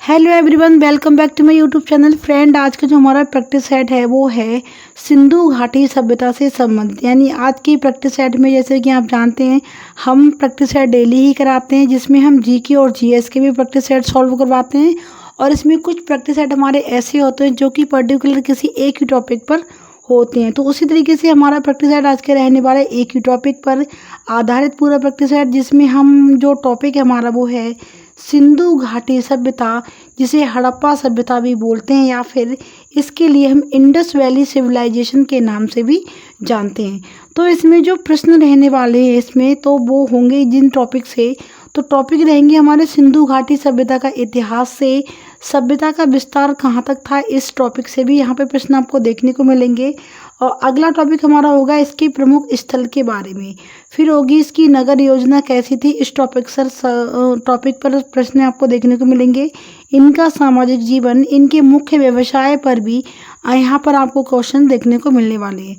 Hello everyone, welcome back to my YouTube channel. Friend, आज का जो हमारा प्रैक्टिस सेट है वो है सिंधु घाटी सभ्यता से संबंधित। यानी आज की प्रैक्टिस सेट में जैसे कि आप जानते हैं हम प्रैक्टिस सेट डेली ही कराते हैं, जिसमें हम जीके और जीएस के भी प्रैक्टिस सेट सॉल्व करवाते हैं। और इसमें कुछ प्रैक्टिस सेट हमारे ऐसे होते हैं जो कि पर्टिकुलर किसी एक ही टॉपिक पर होते हैं। तो उसी तरीके से हमारा प्रैक्टिस सेट आज के रहने वाला एक ही टॉपिक पर आधारित पूरा प्रैक्टिस सेट, जिसमें हम जो टॉपिक है हमारा वो है सिंधु घाटी सभ्यता, जिसे हड़प्पा सभ्यता भी बोलते हैं, या फिर इसके लिए हम इंडस वैली सिविलाइजेशन के नाम से भी जानते हैं। तो इसमें जो प्रश्न रहने वाले हैं इसमें तो वो होंगे जिन टॉपिक से, तो टॉपिक रहेंगे हमारे सिंधु घाटी सभ्यता का इतिहास से, सभ्यता का विस्तार कहाँ तक था, इस टॉपिक से भी यहाँ पे प्रश्न आपको देखने को मिलेंगे। और अगला टॉपिक हमारा होगा इसके प्रमुख स्थल के बारे में। फिर होगी इसकी नगर योजना कैसी थी, इस टॉपिक पर प्रश्न आपको देखने को मिलेंगे। इनका सामाजिक जीवन, इनके मुख्य व्यवसाय पर भी यहाँ पर आपको क्वेश्चन देखने को मिलने वाले हैं।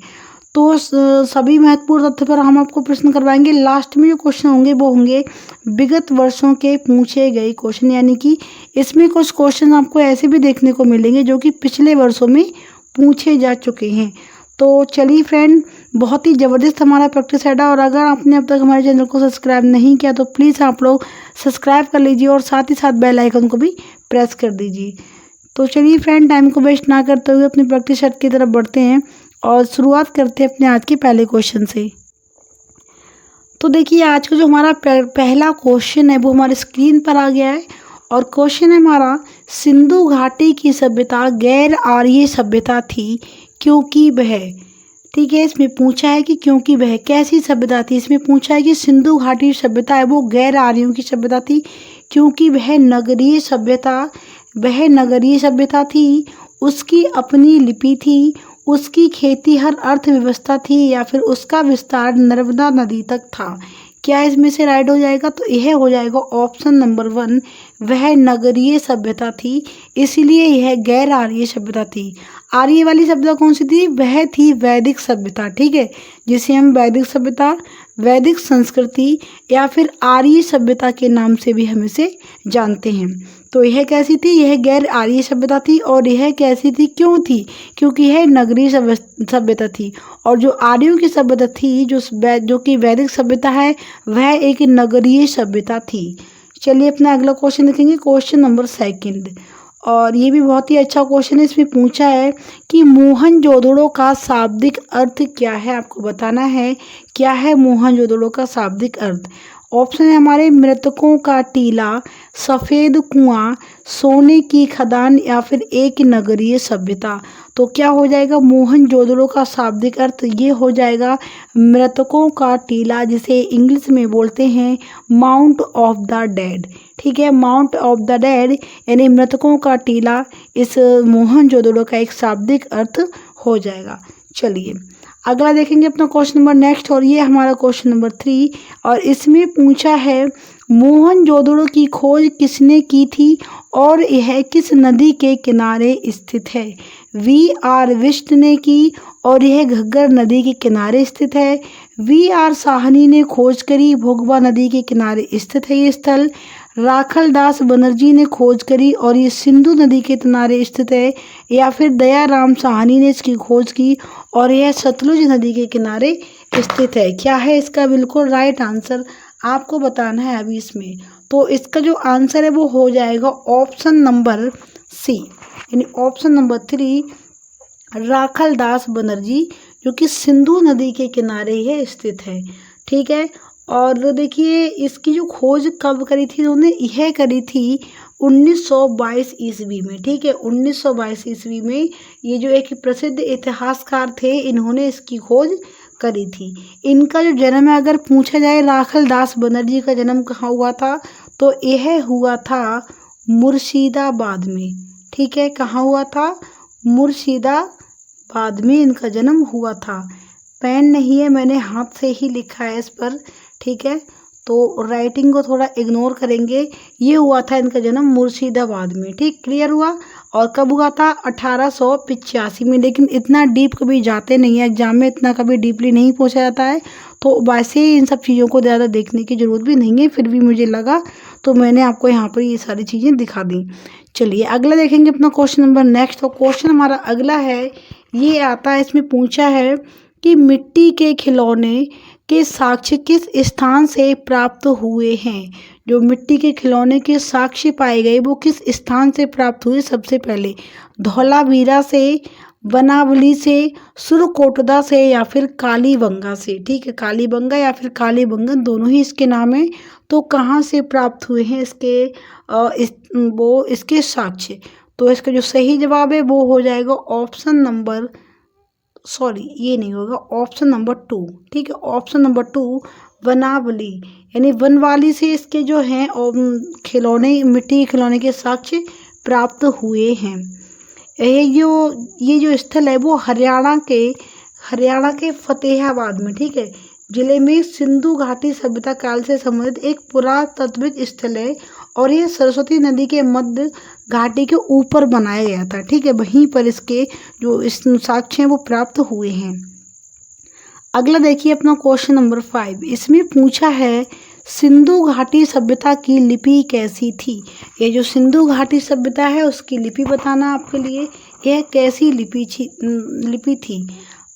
तो सभी महत्वपूर्ण तथ्य पर हम आपको प्रश्न करवाएंगे। लास्ट में जो क्वेश्चन होंगे वो होंगे विगत वर्षों के पूछे गए क्वेश्चन, यानी कि इसमें कुछ क्वेश्चन आपको ऐसे भी देखने को मिलेंगे जो कि पिछले वर्षों में पूछे जा चुके हैं। तो चलिए फ्रेंड, बहुत ही ज़बरदस्त हमारा प्रैक्टिस सेट है। और अगर आपने अब तक हमारे चैनल को सब्सक्राइब नहीं किया तो प्लीज़ आप लोग सब्सक्राइब कर लीजिए और साथ ही साथ बेल आइकन को भी प्रेस कर दीजिए। तो चलिए फ्रेंड, टाइम को वेस्ट ना करते हुए अपने प्रैक्टिस सेट की तरफ बढ़ते हैं और शुरुआत करते हैं अपने आज के पहले क्वेश्चन से। तो देखिए, आज का जो हमारा पहला क्वेश्चन है वो हमारे स्क्रीन पर आ गया है। और क्वेश्चन है हमारा, सिंधु घाटी की सभ्यता गैर आर्य सभ्यता थी क्योंकि वह, ठीक है, इसमें पूछा है कि क्योंकि वह कैसी सभ्यता थी। इसमें पूछा है कि सिंधु घाटी सभ्यता है वो गैर आर्यों की सभ्यता थी क्योंकि वह नगरीय सभ्यता थी, उसकी अपनी लिपि थी, उसकी खेती हर अर्थव्यवस्था थी, या फिर उसका विस्तार नर्मदा नदी तक था। क्या इसमें से राइट हो जाएगा? तो यह हो जाएगा ऑप्शन नंबर 1, वह नगरीय सभ्यता थी, इसलिए यह गैर आर्य सभ्यता थी। आर्य वाली सभ्यता कौन सी थी? वह थी वैदिक सभ्यता, ठीक है, जिसे हम वैदिक सभ्यता, वैदिक संस्कृति या फिर आर्य सभ्यता के नाम से भी हम इसे जानते हैं। तो यह कैसी थी? यह गैर आर्य सभ्यता थी। और यह कैसी थी? क्यों थी? क्योंकि यह नगरीय सभ्यता थी। और जो आर्यों की सभ्यता थी, जो कि वैदिक सभ्यता है, वह एक नगरीय सभ्यता थी। चलिए अपना अगला क्वेश्चन देखेंगे, क्वेश्चन नंबर 2। और ये भी बहुत ही अच्छा क्वेश्चन है। इसमें पूछा है कि मोहनजोदड़ो का शाब्दिक अर्थ क्या है, आपको बताना है क्या है मोहनजोदड़ो का शाब्दिक अर्थ। ऑप्शन है हमारे मृतकों का टीला, सफ़ेद कुआं, सोने की खदान, या फिर एक नगरीय सभ्यता। तो क्या हो जाएगा मोहनजोदड़ो का शाब्दिक अर्थ? ये हो जाएगा मृतकों का टीला, जिसे इंग्लिश में बोलते हैं माउंट ऑफ द डेड, ठीक है, माउंट ऑफ द डेड यानी मृतकों का टीला, इस मोहनजोदड़ो का एक शाब्दिक अर्थ हो जाएगा। चलिए अगला देखेंगे अपना क्वेश्चन नंबर नेक्स्ट, और ये हमारा क्वेश्चन नंबर 3। और इसमें पूछा है मोहनजोदड़ो की खोज किसने की थी और यह किस नदी के किनारे स्थित है। V.R. विष्ट ने की और यह घग्गर नदी के किनारे स्थित है। V.R. साहनी ने खोज करी, भोगवा नदी के किनारे स्थित है ये स्थल। राखल दास बनर्जी ने खोज करी और ये सिंधु नदी के किनारे स्थित है। या फिर दयाराम साहनी ने इसकी खोज की और यह सतलुज नदी के किनारे स्थित है। क्या है इसका बिल्कुल राइट आंसर? आपको बताना है अभी इसमें। तो इसका जो आंसर है वो हो जाएगा ऑप्शन नंबर सी, यानी ऑप्शन नंबर 3, राखल दास बनर्जी, जो कि सिंधु नदी के किनारे ही स्थित है, ठीक है। और देखिए इसकी जो खोज कब करी थी उन्होंने, यह करी थी 1922 ईस्वी में, ठीक है, 1922 ईस्वी में। ये जो एक प्रसिद्ध इतिहासकार थे, इन्होंने इसकी खोज करी थी। इनका जो जन्म है अगर पूछा जाए, राखल दास बनर्जी का जन्म कहाँ हुआ था, तो यह हुआ था मुर्शिदाबाद में, ठीक है। कहाँ हुआ था? मुर्शिदाबाद में इनका जन्म हुआ था। पेन नहीं है, मैंने हाथ से ही लिखा है इस पर, ठीक है, तो राइटिंग को थोड़ा इग्नोर करेंगे। ये हुआ था इनका जन्म मुर्शिदाबाद में, ठीक, क्लियर हुआ। और कब हुआ था 1885 में। लेकिन इतना डीप कभी जाते नहीं है एग्जाम में, इतना कभी डीपली नहीं पूछा जाता है, तो वैसे ही इन सब चीज़ों को ज़्यादा देखने की ज़रूरत भी नहीं है, फिर भी मुझे लगा तो मैंने आपको यहाँ पर ये सारी चीज़ें दिखा दी। चलिए अगला देखेंगे अपना क्वेश्चन नंबर नेक्स्ट। तो क्वेश्चन हमारा अगला है, ये आता है, इसमें पूछा है कि मिट्टी के खिलौने के साक्ष्य किस स्थान से प्राप्त हुए हैं। जो मिट्टी के खिलौने के साक्ष्य पाए गए वो किस स्थान से प्राप्त हुए। सबसे पहले धौलावीरा से, बनावली से, सुरकोटदा से या फिर कालीबंगा से। ठीक है, कालीबंगा या फिर कालीबंगन दोनों ही इसके नाम है। तो कहाँ से प्राप्त हुए हैं इसके साक्ष्य। तो इसका जो सही जवाब है वो हो जाएगा ऑप्शन नंबर, सॉरी ये नहीं होगा, ऑप्शन नंबर 2। ठीक है, ऑप्शन नंबर 2 वनावली यानी वनवाली से इसके जो हैं खिलौने, मिट्टी के खिलौने के साक्ष्य प्राप्त हुए हैं। ये जो स्थल है वो हरियाणा के फतेहाबाद में, ठीक है, जिले में सिंधु घाटी सभ्यता काल से संबंधित एक पुरातात्विक स्थल है और ये सरस्वती नदी के मध्य घाटी के ऊपर बनाया गया था। ठीक है, वहीं पर इसके जो इस साक्ष्य हैं वो प्राप्त हुए हैं। अगला देखिए अपना क्वेश्चन नंबर 5। इसमें पूछा है सिंधु घाटी सभ्यता की लिपि कैसी थी। ये जो सिंधु घाटी सभ्यता है उसकी लिपि बताना आपके लिए, यह कैसी लिपि थी।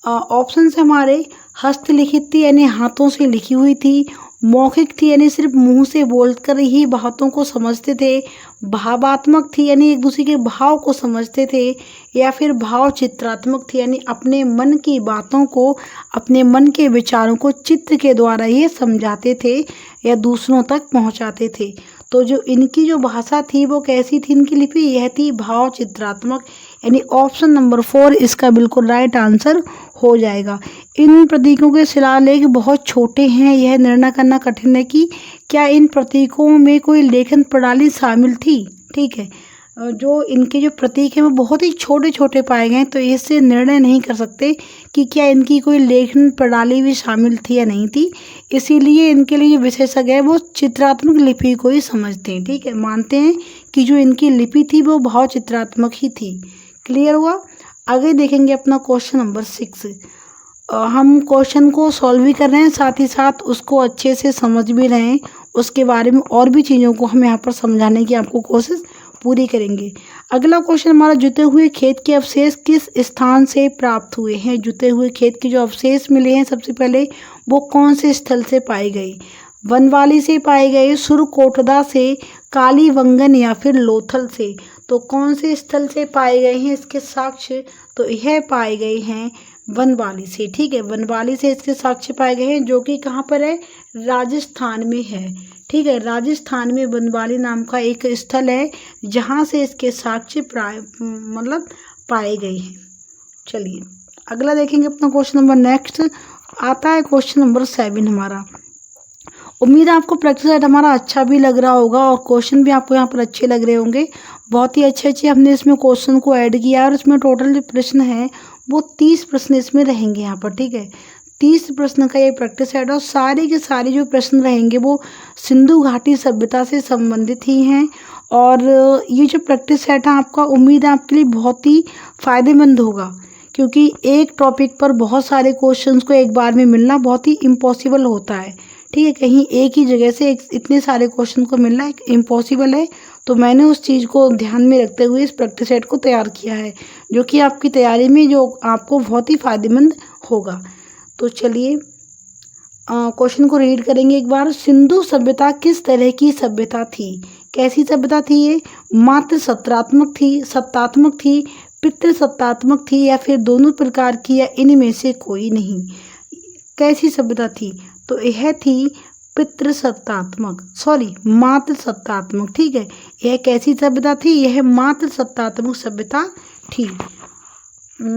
ऑप्शन से हमारे हस्तलिखित थी यानी हाथों से लिखी हुई थी, मौखिक थी यानी सिर्फ मुंह से बोलकर ही बातों को समझते थे, भावात्मक थी यानी एक दूसरे के भाव को समझते थे, या फिर भाव चित्रात्मक थी यानी अपने मन की बातों को, अपने मन के विचारों को चित्र के द्वारा ये समझाते थे या दूसरों तक पहुंचाते थे। तो जो इनकी जो भाषा थी वो कैसी थी, इनकी लिपि यह थी भाव चित्रात्मक, यानी ऑप्शन नंबर 4 इसका बिल्कुल राइट आंसर हो जाएगा। इन प्रतीकों के शिलालेख बहुत छोटे हैं, यह निर्णय करना कठिन है कि क्या इन प्रतीकों में कोई लेखन प्रणाली शामिल थी। ठीक है, जो इनके जो प्रतीक हैं वो बहुत ही छोटे छोटे पाए गए हैं, तो इससे निर्णय नहीं कर सकते कि क्या इनकी कोई लेखन प्रणाली भी शामिल थी या नहीं थी। इसीलिए इनके लिए जो विशेषज्ञ है वो चित्रात्मक लिपि को ही समझते हैं। ठीक है, मानते हैं कि जो इनकी लिपि थी वो भाव चित्रात्मक ही थी। क्लियर हुआ। आगे देखेंगे अपना क्वेश्चन नंबर 6। हम क्वेश्चन को सॉल्व भी कर रहे हैं, साथ ही साथ उसको अच्छे से समझ भी रहे हैं, उसके बारे में और भी चीज़ों को हम यहाँ पर समझाने की आपको कोशिश पूरी करेंगे। अगला क्वेश्चन हमारा, जुते हुए खेत के अवशेष किस स्थान से प्राप्त हुए हैं। जुते हुए खेत के जो अवशेष मिले हैं सबसे पहले वो कौन से स्थल से पाए गए। वनवाली से पाए गए, सुरकोटदा से, कालीबंगन या फिर लोथल से। तो कौन से स्थल से पाए गए हैं इसके साक्ष्य, तो यह पाए गए हैं वनवाली से। ठीक है, वनवाली से इसके साक्ष्य पाए गए हैं, जो कि कहाँ पर है, राजस्थान में है। ठीक है, राजस्थान में वनवाली नाम का एक स्थल है जहाँ से इसके साक्ष्य पाए गए हैं। चलिए अगला देखेंगे अपना क्वेश्चन नंबर नेक्स्ट आता है क्वेश्चन नंबर 7 हमारा। उम्मीद है आपको प्रैक्टिस सेट हमारा अच्छा भी लग रहा होगा और क्वेश्चन भी आपको यहाँ पर अच्छे लग रहे होंगे। बहुत ही अच्छे हमने इसमें क्वेश्चन को ऐड किया और इसमें टोटल जो प्रश्न है वो 30 प्रश्न इसमें रहेंगे यहाँ पर। ठीक है, 30 प्रश्न का ये प्रैक्टिस सेट और सारे के सारे जो प्रश्न रहेंगे वो सिंधु घाटी सभ्यता से संबंधित ही हैं। और ये जो प्रैक्टिस सेट है आपका, उम्मीद है आपके लिए बहुत ही फ़ायदेमंद होगा, क्योंकि एक टॉपिक पर बहुत सारे क्वेश्चंस को एक बार में मिलना बहुत ही इम्पॉसिबल होता है। ठीक है, कहीं एक ही जगह से इतने सारे क्वेश्चन को मिलना एक इम्पॉसिबल है। तो मैंने उस चीज़ को ध्यान में रखते हुए इस प्रैक्टिस सेट को तैयार किया है, जो कि आपकी तैयारी में जो आपको बहुत ही फ़ायदेमंद होगा। तो चलिए क्वेश्चन को रीड करेंगे एक बार। सिंधु सभ्यता किस तरह की सभ्यता थी। कैसी सभ्यता थी ये, मात्र सत्तात्मक थी, पितृसत्तात्मक थी या फिर दोनों प्रकार की या इनमें से कोई नहीं। कैसी सभ्यता थी, तो यह थी मात्र सत्तात्मक। ठीक है, यह कैसी सभ्यता थी, यह मात्र सत्तात्मक सभ्यता थी,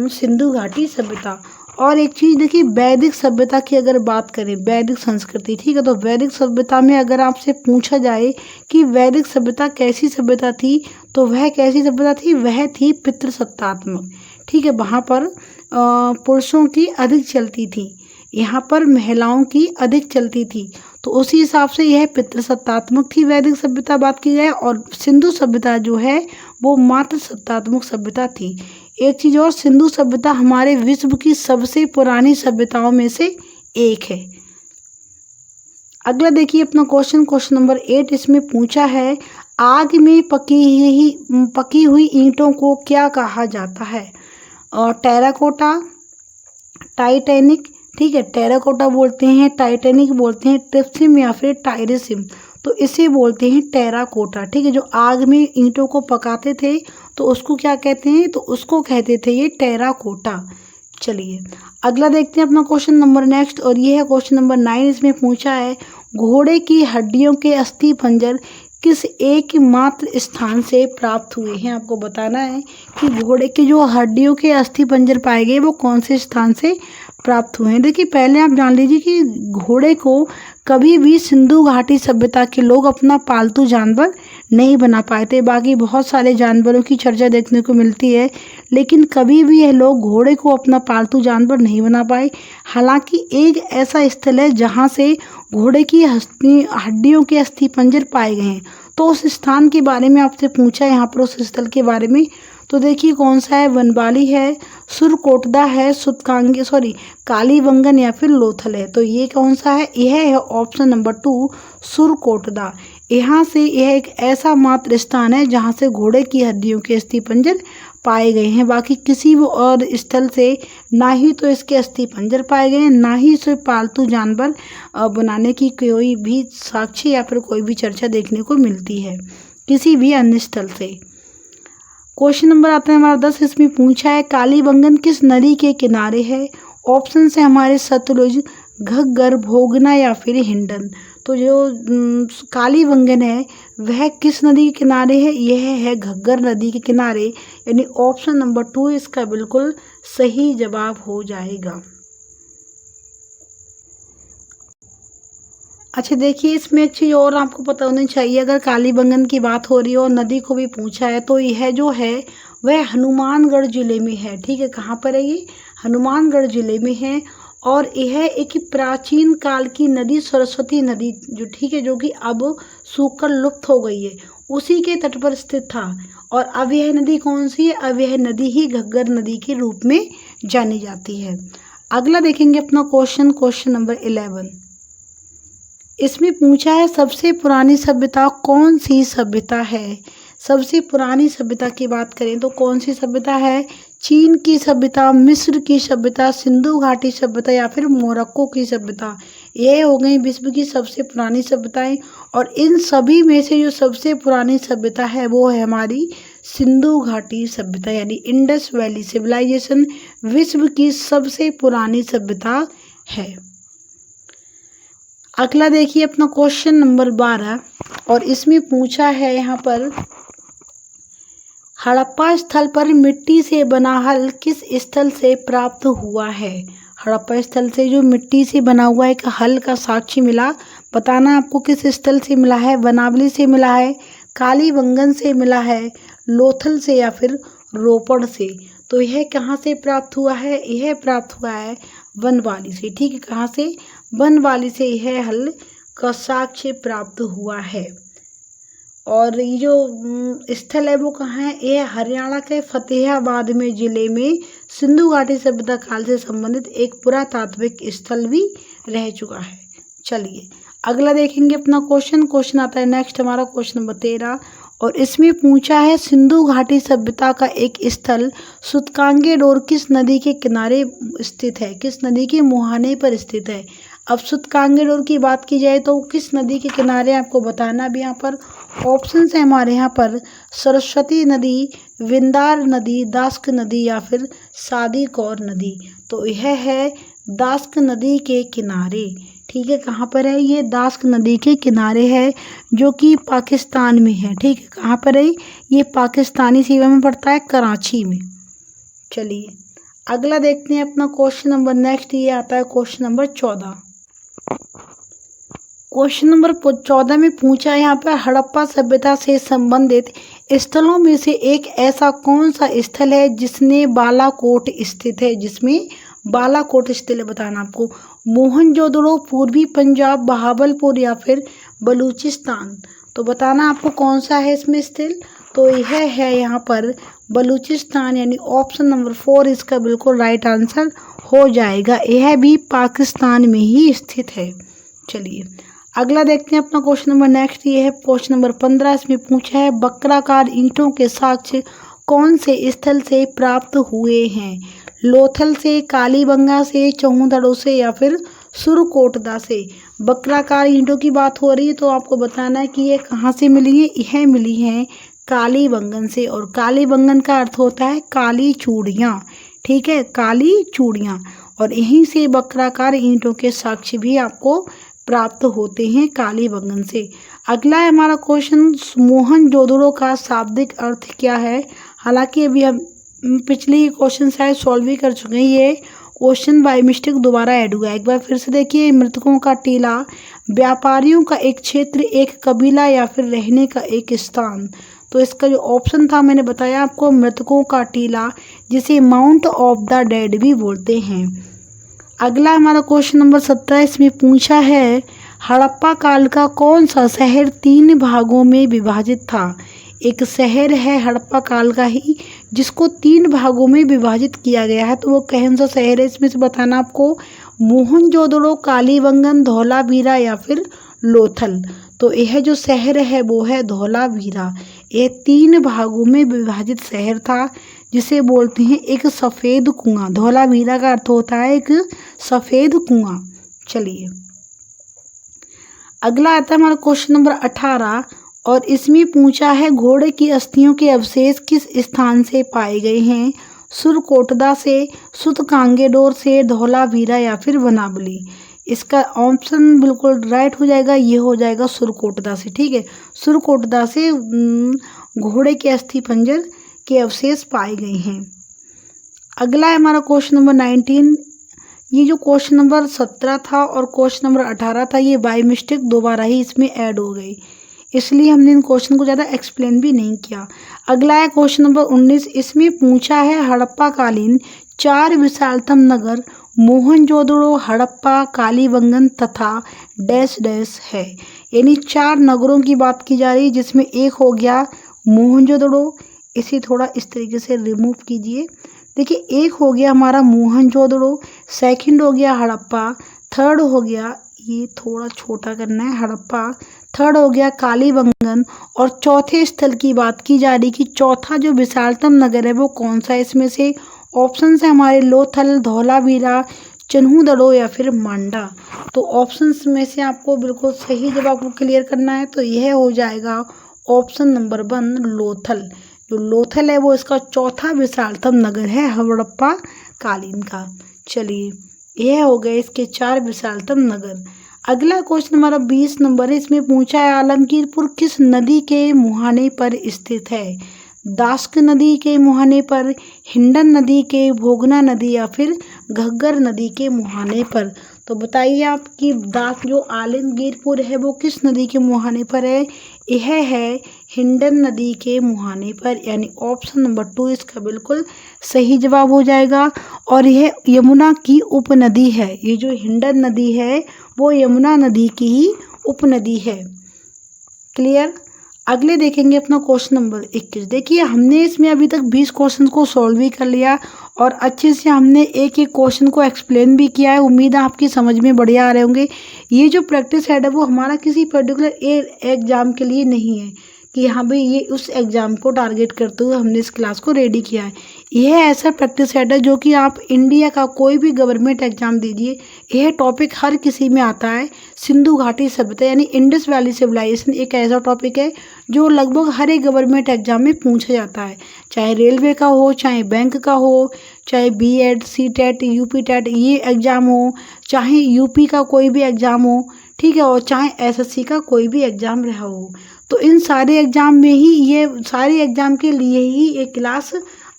सिंधु घाटी सभ्यता। और एक चीज़ देखिए, वैदिक सभ्यता की अगर बात करें, वैदिक संस्कृति, ठीक है, तो वैदिक सभ्यता में अगर आपसे पूछा जाए कि वैदिक सभ्यता कैसी सभ्यता थी, तो वह कैसी सभ्यता थी, वह थी पितृसत्तात्मक। ठीक है, वहाँ पर पुरुषों की अधिक चलती थी, यहाँ पर महिलाओं की अधिक चलती थी। तो उसी हिसाब से यह पितृसत्तात्मक थी वैदिक सभ्यता बात की जाए, और सिंधु सभ्यता जो है वो मातृसत्तात्मक सभ्यता थी। एक चीज़ और, सिंधु सभ्यता हमारे विश्व की सबसे पुरानी सभ्यताओं में से एक है। अगला देखिए अपना क्वेश्चन नंबर 8, इसमें पूछा है आग में पकी हुई ईंटों को क्या कहा जाता है? और टेराकोटा, टाइटैनिक, ठीक है, टेराकोटा बोलते हैं, टाइटैनिक बोलते हैं, ट्रिप्सिम या फिर टायरेसिम, तो इसे बोलते हैं टेराकोटा। ठीक है, जो आग में ईंटों को पकाते थे तो उसको क्या कहते हैं? तो उसको कहते थे ये टेराकोटा। चलिए अगला देखते हैं अपना क्वेश्चन नंबर नेक्स्ट, और ये है क्वेश्चन नंबर 9। इसमें पूछा है घोड़े की हड्डियों के अस्थि पंजर किस एकमात्र स्थान से प्राप्त हुए हैं? आपको बताना है कि घोड़े के जो हड्डियों के अस्थि पंजर पाए गए वो कौन से स्थान से प्राप्त हुए हैं। देखिए पहले आप जान लीजिए कि घोड़े को कभी भी सिंधु घाटी सभ्यता के लोग अपना पालतू जानवर नहीं बना पाए थे। बाकी बहुत सारे जानवरों की चर्चा देखने को मिलती है, लेकिन कभी भी यह लोग घोड़े को अपना पालतू जानवर नहीं बना पाए। हालांकि एक ऐसा स्थल है जहां से घोड़े की हड्डियों के अस्थि पंजर पाए गए हैं, तो उस स्थान के बारे में आपसे पूछा है यहाँ पर उस स्थल के बारे में। तो देखिए कौन सा है, वनवाली है, सुरकोटदा है, कालीबंगन या फिर लोथल है। तो ये कौन सा है? यह है ऑप्शन नंबर 2 सुरकोटदा। यहाँ से यह एक ऐसा मात्र स्थान है जहाँ से घोड़े की हड्डियों के अस्थि पंजर पाए गए हैं। बाकी किसी भी और स्थल से ना ही तो इसके अस्थि पंजर पाए गए हैं, ना ही इसे पालतू जानवर बनाने की कोई भी साक्ष्य या फिर कोई भी चर्चा देखने को मिलती है किसी भी अन्य स्थल से। क्वेश्चन नंबर आता है हमारा 10। इसमें पूछा है कालीबंगन किस नदी के किनारे है? ऑप्शन है हमारे सतलुज, घग्गर, भोगना या फिर हिंडन। तो जो कालीबंगन है वह किस नदी के किनारे है? यह है घग्गर नदी के किनारे, यानी ऑप्शन नंबर 2 इसका बिल्कुल सही जवाब हो जाएगा। अच्छा देखिए इसमें एक चीज़ और आपको पता होनी चाहिए, अगर कालीबंगन की बात हो रही हो और नदी को भी पूछा है तो यह जो है वह हनुमानगढ़ जिले में है। ठीक है, कहाँ पर है ये? हनुमानगढ़ जिले में है, और यह एक प्राचीन काल की नदी सरस्वती नदी जो, ठीक है, जो कि अब सूखकर लुप्त हो गई है, उसी के तट पर स्थित था। और अब यह नदी कौन सी है? अब यह नदी ही घग्गर नदी के रूप में जानी जाती है। अगला देखेंगे अपना क्वेश्चन नंबर 11। इसमें पूछा है सबसे पुरानी सभ्यता कौन सी सभ्यता है? सबसे पुरानी सभ्यता की बात करें तो कौन सी सभ्यता है? चीन की सभ्यता, मिस्र की सभ्यता, सिंधु घाटी सभ्यता या फिर मोरक्को की सभ्यता। ये हो गई विश्व की सबसे पुरानी सभ्यताएं, और इन सभी में से जो सबसे पुरानी सभ्यता है वो है हमारी सिंधु घाटी सभ्यता, यानी इंडस वैली सिविलाइजेशन विश्व की सबसे पुरानी सभ्यता है। अगला देखिए अपना क्वेश्चन नंबर 12, और इसमें पूछा है यहाँ पर हड़प्पा स्थल पर मिट्टी से बना हल किस स्थल से प्राप्त हुआ है? हड़प्पा स्थल से जो मिट्टी से बना हुआ एक हल का साक्ष्य मिला, बताना आपको किस स्थल से मिला है? वनावली से मिला है, कालीबंगन से मिला है, लोथल से या फिर रोपड़ से। तो यह कहाँ से प्राप्त हुआ है? यह प्राप्त हुआ है वनवाली से। ठीक है, कहाँ से? वनवाली से यह हल का साक्ष्य प्राप्त हुआ है। और ये जो स्थल है वो कहाँ है? यह हरियाणा के फतेहाबाद में जिले में सिंधु घाटी सभ्यता काल से संबंधित एक पुरातात्विक स्थल भी रह चुका है। चलिए अगला देखेंगे अपना क्वेश्चन आता है नेक्स्ट हमारा क्वेश्चन नंबर 13, और इसमें पूछा है सिंधु घाटी सभ्यता का एक स्थल सूतकांगेडोर किस नदी के किनारे स्थित है? किस नदी के मुहाने पर स्थित है? अब सूतकांगेडोर की बात की जाए तो किस नदी के किनारे आपको बताना भी यहाँ पर ऑप्शन है हमारे यहाँ पर सरस्वती नदी, विंदार नदी, दास्क नदी या फिर सादी कौर नदी। तो यह है दास्क नदी के किनारे। ठीक है, कहाँ पर है? ये दास्क नदी के किनारे है जो कि पाकिस्तान में है। ठीक है, कहाँ पर है? ये पाकिस्तानी सीमा में पड़ता है, कराची में। चलिए अगला देखते हैं अपना क्वेश्चन नंबर नेक्स्ट, ये आता है क्वेश्चन नंबर 14। क्वेश्चन नंबर 14 में पूछा है यहाँ पर हड़प्पा सभ्यता से संबंधित स्थलों में से एक ऐसा कौन सा स्थल है जिसमें बालाकोट स्थित है? जिसमें बालाकोट स्थित है, बताना आपको। मोहनजोदड़ो पूर्वी पंजाब, बहावलपुर या फिर बलूचिस्तान। तो बताना आपको कौन सा है इसमें स्थित। तो यह है यहाँ पर बलूचिस्तान, यानी ऑप्शन नंबर 4 इसका बिल्कुल राइट आंसर हो जाएगा। यह भी पाकिस्तान में ही स्थित है। चलिए अगला देखते हैं अपना क्वेश्चन नंबर नेक्स्ट। ये है क्वेश्चन नंबर 15। इसमें पूछा है बक्राकार ईंटों के साक्ष्य कौन से स्थल से प्राप्त हुए हैं। लोथल से, कालीबंगा से, चौहदड़ो से या फिर सुरकोटदा से। बक्राकार ईंटों की बात हो रही है तो आपको बताना है कि ये कहाँ से मिली है। यह मिली है कालीबंगन से, और कालीबंगन का अर्थ होता है काली चूड़ियाँ। ठीक है, काली चूड़ियाँ, और यहीं से बक्राकार ईंटों के साक्ष्य भी आपको प्राप्त होते हैं कालीबंगन से। अगला है हमारा क्वेश्चन, मोहनजोदड़ो का शाब्दिक अर्थ क्या है। हालांकि अभी हम पिछले क्वेश्चन शायद सॉल्व भी कर चुके हैं, ये क्वेश्चन बाय मिस्टेक दोबारा ऐड हुआ है। एक बार फिर से देखिए, मृतकों का टीला, व्यापारियों का एक क्षेत्र, एक कबीला या फिर रहने का एक स्थान। तो इसका जो ऑप्शन था मैंने बताया आपको, मृतकों का टीला, जिसे माउंट ऑफ द डेड भी बोलते हैं। अगला हमारा क्वेश्चन नंबर 17। इसमें पूछा है हड़प्पा काल का कौन सा शहर 3 भागों में विभाजित था। एक शहर है हड़प्पा काल का ही जिसको 3 भागों में विभाजित किया गया है। तो वो कौन सा शहर है इसमें से बताना आपको। मोहनजोदड़ो, कालीबंगन, धौलावीरा या फिर लोथल। तो यह जो शहर है वो है धौलावीरा। यह 3 भागों में विभाजित शहर था जिसे बोलते हैं एक सफ़ेद कुआं। धौलावीरा का अर्थ होता है एक सफ़ेद कुआं। चलिए अगला आता है हमारा क्वेश्चन नंबर 18, और इसमें पूछा है घोड़े की अस्थियों के अवशेष किस स्थान से पाए गए हैं। सुरकोटदा से, सुतकांगेडोर से, धौलावीरा या फिर वनावली। इसका ऑप्शन बिल्कुल राइट हो जाएगा, ये हो जाएगा सुरकोटदा से। ठीक है, सुरकोटदा से घोड़े के अस्थि पंजर के अवशेष पाए गए हैं। अगला है हमारा क्वेश्चन नंबर 19। ये जो क्वेश्चन नंबर 17 था और क्वेश्चन नंबर 18 था, ये बाय मिस्टेक दोबारा ही इसमें ऐड हो गई, इसलिए हमने इन क्वेश्चन को ज़्यादा एक्सप्लेन भी नहीं किया। अगला है क्वेश्चन नंबर 19। इसमें पूछा है हड़प्पा कालीन 4 विशालतम नगर मोहनजोदड़ो, हड़प्पा, कालीबंगन तथा डैश डैश है। यानी 4 नगरों की बात की जा रही है, जिसमें एक हो गया मोहनजोदड़ो। इसे थोड़ा इस तरीके से रिमूव कीजिए। देखिए, एक हो गया हमारा मोहनजोदड़ो, सेकंड हो गया हड़प्पा, थर्ड हो गया, ये थोड़ा छोटा करना है, हड़प्पा, थर्ड हो गया कालीबंगन, और चौथे स्थल की बात की जा रही कि चौथा जो विशालतम नगर है वो कौन सा है। इसमें से ऑप्शन है हमारे लोथल, धौलावीरा, चन्हूदड़ो या फिर मांडा। तो ऑप्शंस में से आपको बिल्कुल सही जवाब को क्लियर करना है, तो यह हो जाएगा ऑप्शन नंबर 1 लोथल। जो लोथल है वो इसका चौथा विशालतम नगर है हड़प्पा कालीन का। चलिए यह हो गए इसके 4 विशालतम नगर। अगला क्वेश्चन हमारा 20 नंबर है। इसमें पूछा है आलमगीरपुर किस नदी के मुहाने पर स्थित है। दास्क नदी के मुहाने पर, हिंडन नदी के, भोगना नदी या फिर घग्गर नदी के मुहाने पर। तो बताइए आप कि दास जो आलमगीरपुर है वो किस नदी के मुहाने पर है। यह है हिंडन नदी के मुहाने पर, यानी ऑप्शन नंबर 2 इसका बिल्कुल सही जवाब हो जाएगा। और यह यमुना की उपनदी है। ये जो हिंडन नदी है वो यमुना नदी की ही उपनदी है। क्लियर। अगले देखेंगे अपना क्वेश्चन नंबर 21। देखिए हमने इसमें अभी तक 20 क्वेश्चन को सॉल्व भी कर लिया और अच्छे से हमने एक एक क्वेश्चन को एक्सप्लेन भी किया है। उम्मीद है आपकी समझ में बढ़िया आ रहे होंगे। ये जो प्रैक्टिस हेड है वो हमारा किसी पर्टिकुलर एग्जाम के लिए नहीं है कि हाँ भाई ये उस एग्ज़ाम को टारगेट करते हुए हमने इस क्लास को रेडी किया है। यह ऐसा प्रैक्टिस सेट है जो कि आप इंडिया का कोई भी गवर्नमेंट एग्जाम दीजिए, यह टॉपिक हर किसी में आता है। सिंधु घाटी सभ्यता यानी इंडस वैली सिविलाइजेशन एक ऐसा टॉपिक है जो लगभग हर एक गवर्नमेंट एग्जाम में पूछा जाता है, चाहे रेलवे का हो, चाहे बैंक का हो, चाहे बीएड, सीटेट, यूपी टेट ये एग्ज़ाम हो, चाहे यूपी का कोई भी एग्ज़ाम हो, ठीक है, और चाहे एसएससी का कोई भी एग्ज़ाम रहा हो। तो इन सारे एग्ज़ाम में ही ये सारे एग्ज़ाम के लिए ही एक क्लास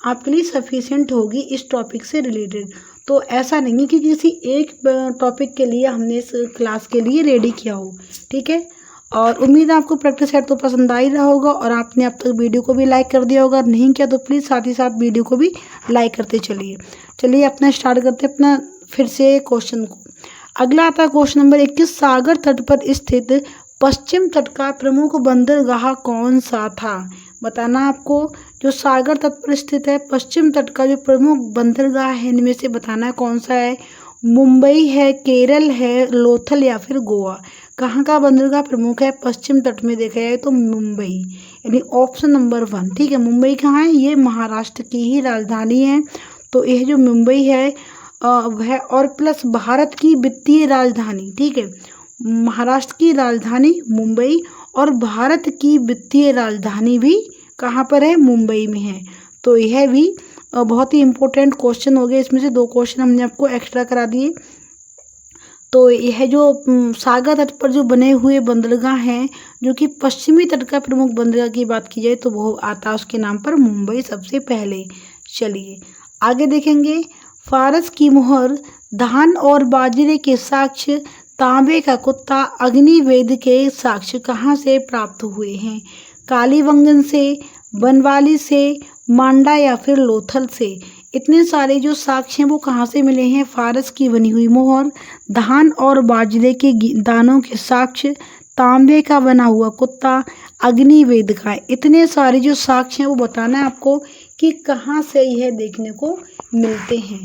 आपके लिए सफिशिएंट होगी इस टॉपिक से रिलेटेड। तो ऐसा नहीं है कि किसी एक टॉपिक के लिए हमने इस क्लास के लिए रेडी किया हो, ठीक है। और उम्मीद है आपको प्रैक्टिस सेट तो पसंद आ ही रहा होगा और आपने अब तक वीडियो को भी लाइक कर दिया होगा। नहीं किया तो प्लीज़ साथ ही साथ वीडियो को भी लाइक करते चलिए। चलिए अपना स्टार्ट करते अपना फिर से क्वेश्चन को। अगला आता है क्वेश्चन नंबर 21, सागर तट पर स्थित पश्चिम तट का प्रमुख बंदरगाह कौन सा था? बताना आपको। जो सागर तट पर स्थित है पश्चिम तट का जो प्रमुख बंदरगाह है इनमें से बताना है कौन सा है। मुंबई है, केरल है, लोथल या फिर गोवा। कहाँ का बंदरगाह प्रमुख है पश्चिम तट में देखा जाए तो मुंबई, यानी ऑप्शन नंबर 1। ठीक है, मुंबई कहाँ है? ये महाराष्ट्र की ही राजधानी है। तो यह जो मुंबई है वह और प्लस भारत की वित्तीय राजधानी। ठीक है, महाराष्ट्र की राजधानी मुंबई और भारत की वित्तीय राजधानी भी कहाँ पर है? मुंबई में है। तो यह भी बहुत ही इम्पोर्टेंट क्वेश्चन हो गया। इसमें से 2 क्वेश्चन हमने आपको एक्स्ट्रा करा दिए। तो यह जो सागर तट पर जो बने हुए बंदरगाह हैं जो कि पश्चिमी तट का प्रमुख बंदरगाह की बात की जाए तो वो आता है उसके नाम पर मुंबई सबसे पहले। चलिए आगे देखेंगे। फारस की मोहर, धान और बाजरे के साक्ष्य, तांबे का कुत्ता, अग्निवेद के साक्ष्य कहाँ से प्राप्त हुए हैं? कालीबंगन से, बनवाली से, मांडा या फिर लोथल से। इतने सारे जो साक्ष्य हैं वो कहाँ से मिले हैं? फारस की बनी हुई मोहर, धान और बाजरे के दानों के साक्ष्य, तांबे का बना हुआ कुत्ता, अग्निवेद का। इतने सारे जो साक्ष्य हैं वो बताना है आपको कि कहाँ से यह देखने को मिलते हैं।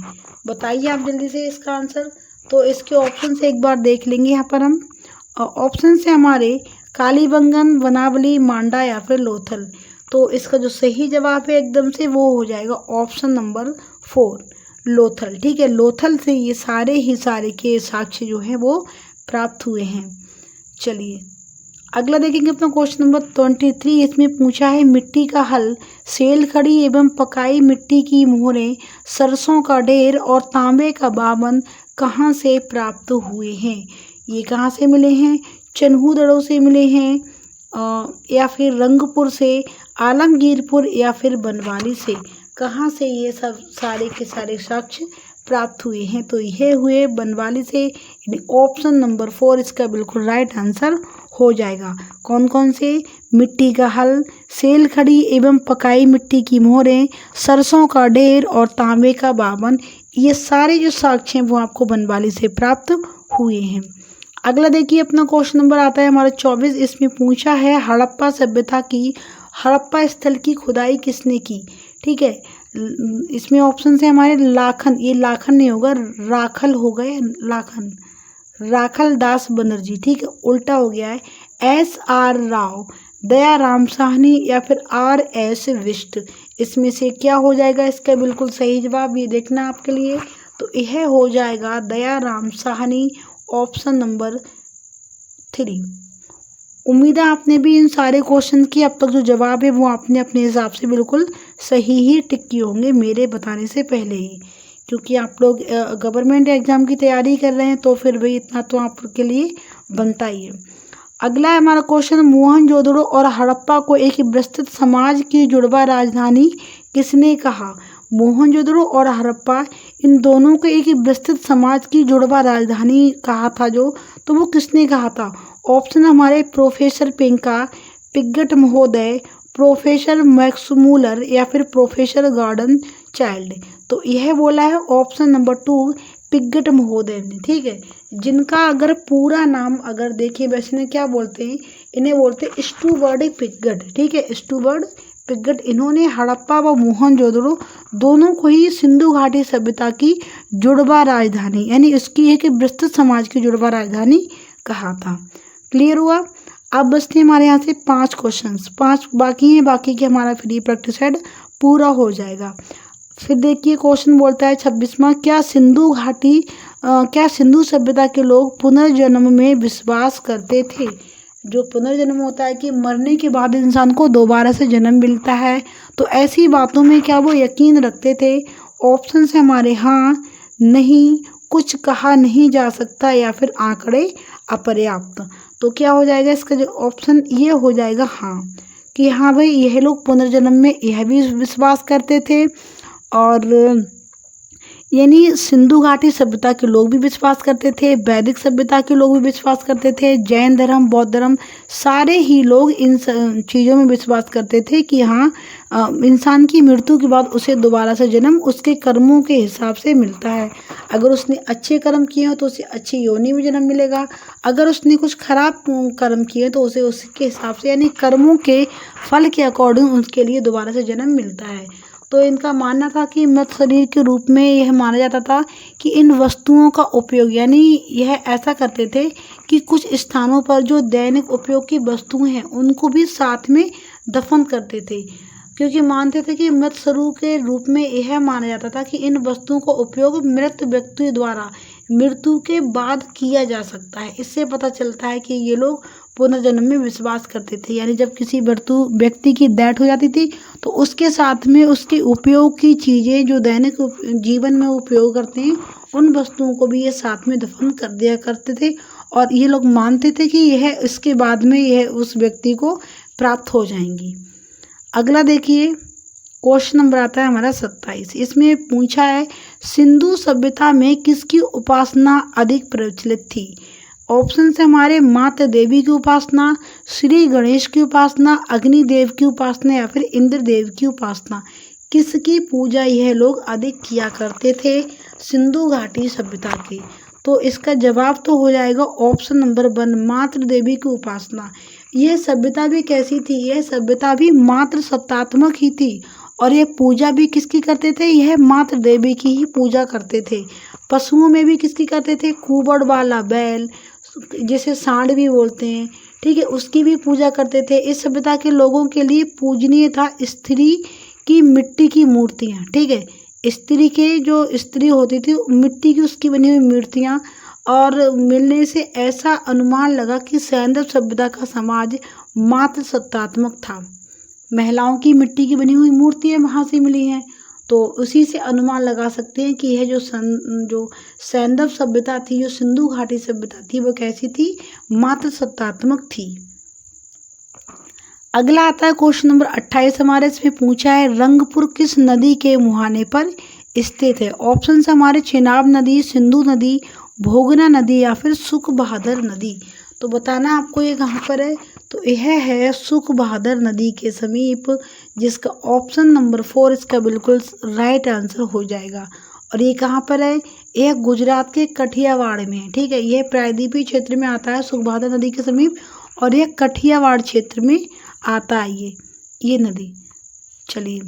बताइए आप जल्दी से इसका आंसर। तो इसके ऑप्शन से एक बार देख लेंगे यहाँ पर हम। ऑप्शन से हमारे कालीबंगन, बनावली, मांडा या फिर लोथल। तो इसका जो सही जवाब है एकदम से वो हो जाएगा ऑप्शन नंबर 4, लोथल। ठीक है, लोथल से ये सारे के साक्ष्य जो है वो प्राप्त हुए हैं। चलिए अगला देखेंगे अपना क्वेश्चन नंबर 23। इसमें पूछा है मिट्टी का हल, सेल खड़ी एवं पकाई मिट्टी की मोहरें, सरसों का ढेर और तांबे का बावन कहाँ से प्राप्त हुए हैं? ये कहाँ से मिले हैं? चन्हूदड़ों से मिले हैं या फिर रंगपुर से, आलमगीरपुर या फिर बनवाली से। कहाँ से ये सब सारे के सारे साक्ष्य प्राप्त हुए हैं? तो यह हुए बनवाली से, यानी ऑप्शन नंबर 4 इसका बिल्कुल राइट आंसर हो जाएगा। कौन कौन से? मिट्टी का हल, सेल खड़ी एवं पकाई मिट्टी की मोहरें, सरसों का ढेर और तांबे का बावन। ये सारे जो साक्ष्य हैं वो आपको बनवाली से प्राप्त हुए हैं। अगला देखिए अपना क्वेश्चन नंबर आता है हमारा 24। इसमें पूछा है हड़प्पा सभ्यता की, हड़प्पा स्थल की खुदाई किसने की? ठीक है, इसमें ऑप्शन है हमारे लाखन, ये लाखन नहीं होगा, राखल हो गए, लाखन, राखल दास बनर्जी। ठीक है, उल्टा हो गया है। SR राव, दयाराम साहनी या फिर RS विष्ट। इसमें से क्या हो जाएगा इसका बिल्कुल सही जवाब? ये देखना आपके लिए। तो यह हो जाएगा दयाराम साहनी, ऑप्शन नंबर 3। उम्मीद है आपने भी इन सारे क्वेश्चन की अब तक जो जवाब है वो आपने अपने हिसाब से बिल्कुल सही ही टिक किए होंगे मेरे बताने से पहले ही, क्योंकि आप लोग गवर्नमेंट एग्जाम की तैयारी कर रहे हैं तो फिर भाई इतना तो आपके लिए बनता ही है। अगला है हमारा क्वेश्चन, मोहनजोदड़ो और हड़प्पा को एक विस्तृत समाज की जुड़वा राजधानी किसने कहा? मोहनजोदड़ो और हड़प्पा इन दोनों को एक विस्तृत समाज की जुड़वा राजधानी कहा था जो, तो वो किसने कहा था? ऑप्शन हमारे प्रोफेसर पिग्गट महोदय, प्रोफेसर मैक्समूलर या फिर प्रोफेसर गॉर्डन चाइल्ड। तो यह बोला है ऑप्शन नंबर 2 पिग्गट महोदय ने। ठीक है, जिनका अगर पूरा नाम अगर देखिए वैसे ने क्या बोलते हैं, इन्हें बोलते हैं स्टूवर्ड पिग्गट। ठीक है, स्टूवर्ड पिग्गट। इन्होंने हड़प्पा व मोहनजोदड़ो दोनों को ही सिंधु घाटी सभ्यता की जुड़वा राजधानी यानी उसकी एक विस्तृत समाज की जुड़वा राजधानी कहा था। क्लियर हुआ? अब बचते हमारे यहाँ से 5 क्वेश्चंस, 5 बाकी हैं, बाकी के हमारा फ्री प्रैक्टिस सेट पूरा हो जाएगा। फिर देखिए क्वेश्चन बोलता है 26वां, क्या सिंधु सभ्यता के लोग पुनर्जन्म में विश्वास करते थे? जो पुनर्जन्म होता है कि मरने के बाद इंसान को दोबारा से जन्म मिलता है, तो ऐसी बातों में क्या वो यकीन रखते थे? ऑप्शन है हमारे हाँ, नहीं, कुछ कहा नहीं जा सकता या फिर आंकड़े अपर्याप्त। तो क्या हो जाएगा इसका जो ऑप्शन? ये हो जाएगा हाँ, कि हाँ भाई यह लोग पुनर्जन्म में यह भी विश्वास करते थे और यानी सिंधु घाटी सभ्यता के लोग भी विश्वास करते थे, वैदिक सभ्यता के लोग भी विश्वास करते थे, जैन धर्म, बौद्ध धर्म, सारे ही लोग इन चीज़ों में विश्वास करते थे कि हाँ, इंसान की मृत्यु के बाद उसे दोबारा से जन्म उसके कर्मों के हिसाब से मिलता है। अगर उसने अच्छे कर्म किए हो तो उसे अच्छी योनि में जन्म मिलेगा, अगर उसने कुछ खराब कर्म किए तो उसे उसके हिसाब से यानी कर्मों के फल के अकॉर्डिंग उसके लिए दोबारा से जन्म मिलता है। तो इनका मानना था कि मृत शरीर के रूप में यह माना जाता था कि इन वस्तुओं का उपयोग, यानी यह ऐसा करते थे कि कुछ स्थानों पर जो दैनिक उपयोग की वस्तुएं हैं उनको भी साथ में दफन करते थे, क्योंकि मानते थे कि मृत शरीर के रूप में यह माना जाता था कि इन वस्तुओं का उपयोग मृत व्यक्ति द्वारा मृत्यु के बाद किया जा सकता है। इससे पता चलता है कि ये लोग पुनर्जन्म में विश्वास करते थे। यानी जब किसी व्यक्ति की डेथ हो जाती थी तो उसके साथ में उसके उपयोग की चीज़ें जो दैनिक जीवन में उपयोग करते हैं उन वस्तुओं को भी ये साथ में दफन कर दिया करते थे, और ये लोग मानते थे कि यह इसके बाद में यह उस व्यक्ति को प्राप्त हो जाएंगी। अगला देखिए, क्वेश्चन नंबर आता है हमारा 27। इसमें पूछा है सिंधु सभ्यता में किसकी उपासना अधिक प्रचलित थी। ऑप्शन से हमारे मातृ देवी की उपासना, श्री गणेश की उपासना, अग्निदेव की उपासना या फिर इंद्रदेव की उपासना। किसकी पूजा यह लोग अधिक किया करते थे सिंधु घाटी सभ्यता की। तो इसका जवाब तो हो जाएगा ऑप्शन नंबर 1, मातृ देवी की उपासना। यह सभ्यता भी कैसी थी, यह सभ्यता भी मातृ सत्तात्मक ही थी, और ये पूजा भी किसकी करते थे, यह मातृ देवी की ही पूजा करते थे। पशुओं में भी किसकी करते थे, कुबड़ वाला बैल जिसे सांड भी बोलते हैं, ठीक है, उसकी भी पूजा करते थे। इस सभ्यता के लोगों के लिए पूजनीय था स्त्री की मिट्टी की मूर्तियाँ, ठीक है, स्त्री के जो स्त्री होती थी मिट्टी की उसकी बनी हुई मूर्तियाँ, और मिलने से ऐसा अनुमान लगा कि सैंधव सभ्यता का समाज मातृ सत्तात्मक था। महिलाओं की मिट्टी की बनी हुई मूर्तियाँ वहाँ से मिली हैं, तो उसी से अनुमान लगा सकते हैं कि यह जो सैंधव सभ्यता थी, जो सिंधु घाटी सभ्यता थी, वो कैसी थी, मातृ सत्तात्मक थी। अगला आता है क्वेश्चन नंबर 28 हमारे। इसमें पूछा है रंगपुर किस नदी के मुहाने पर स्थित है। ऑप्शन है हमारे चेनाब नदी, सिंधु नदी, भोगना नदी या फिर सुख बहादुर नदी। तो बताना आपको ये कहाँ पर है, तो यह है सुख बहादुर नदी के समीप, जिसका ऑप्शन नंबर 4 इसका बिल्कुल राइट आंसर हो जाएगा। और ये कहाँ पर है, यह गुजरात के कठियावाड़ में है, ठीक है, यह प्रायद्वीपीय क्षेत्र में आता है सुख बहादुर नदी के समीप, और यह कठियावाड़ क्षेत्र में आता है ये नदी। चलिए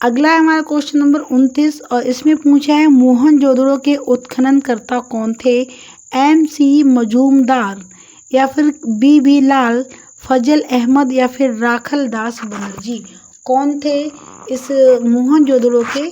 अगला है हमारा क्वेश्चन नंबर 29, और इसमें पूछा है मोहनजोदड़ो के उत्खननकर्ता कौन थे। MC मजूमदार या फिर BB लाल, फजल अहमद या फिर राखल दास बनर्जी। कौन थे इस मोहनजोदड़ो के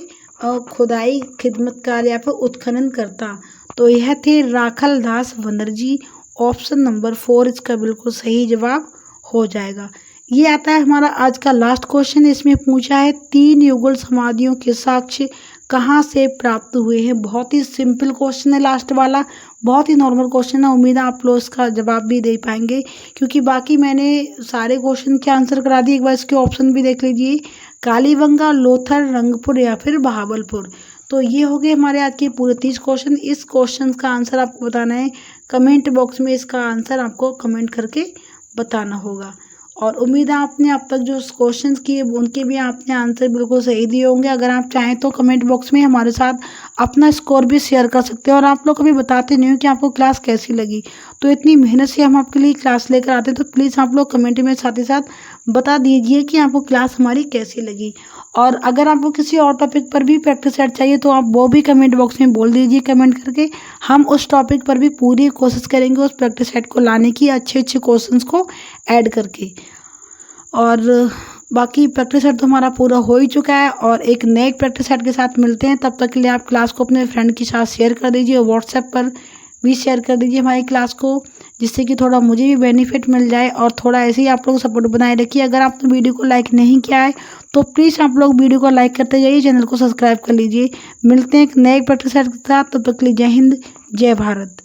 खुदाई खिदमतकार या फिर उत्खननकर्ता। तो यह थे राखल दास बनर्जी। ऑप्शन नंबर 4 इसका बिल्कुल सही जवाब हो जाएगा। ये आता है हमारा आज का लास्ट क्वेश्चन। इसमें पूछा है 3 युगल समाधियों के साक्ष्य कहाँ से प्राप्त हुए हैं। बहुत ही सिंपल क्वेश्चन है लास्ट वाला, बहुत ही नॉर्मल क्वेश्चन है। उम्मीद है आप लोग इसका जवाब भी दे पाएंगे, क्योंकि बाकी मैंने सारे क्वेश्चन के आंसर करा दिए। एक बार इसके ऑप्शन भी देख लीजिए, कालीबंगा, लोथल, रंगपुर या फिर बहावलपुर। तो ये हो गए हमारे आज के पूरे 30 क्वेश्चन। इस क्वेश्चन का आंसर आपको बताना है कमेंट बॉक्स में, इसका आंसर आपको कमेंट करके बताना होगा। और उम्मीद है आपने अब तक जो क्वेश्चन किए उनके भी आपने आंसर बिल्कुल सही दिए होंगे। अगर आप चाहें तो कमेंट बॉक्स में हमारे साथ अपना स्कोर भी शेयर कर सकते हैं। और आप लोग कभी बताते नहीं हो कि आपको क्लास कैसी लगी, तो इतनी मेहनत से हम आपके लिए क्लास लेकर आते हैं, तो प्लीज़ आप लोग कमेंट में साथ ही साथ बता दीजिए कि आपको क्लास हमारी कैसी लगी। और अगर आपको किसी और टॉपिक पर भी प्रैक्टिस सेट चाहिए तो आप वो भी कमेंट बॉक्स में बोल दीजिए कमेंट करके। हम उस टॉपिक पर भी पूरी कोशिश करेंगे उस प्रैक्टिस सेट को लाने की, अच्छे अच्छे क्वेश्चंस को ऐड करके। और बाकी प्रैक्टिस सेट तो हमारा पूरा हो ही चुका है, और एक नए प्रैक्टिस सेट के साथ मिलते हैं। तब तक के लिए आप क्लास को अपने फ्रेंड के साथ शेयर कर दीजिए, व्हाट्सएप पर भी शेयर कर दीजिए हमारी क्लास को, जिससे कि थोड़ा मुझे भी बेनिफिट मिल जाए और थोड़ा ऐसे ही आप लोग सपोर्ट बनाए रखिए। अगर आपने वीडियो को लाइक नहीं किया है तो प्लीज़ आप लोग वीडियो को लाइक करते जाइए, चैनल को सब्सक्राइब कर लीजिए। मिलते हैं एक नए प्रैक्टिस सेट के साथ, तब तक के लिए जय हिंद, जय भारत।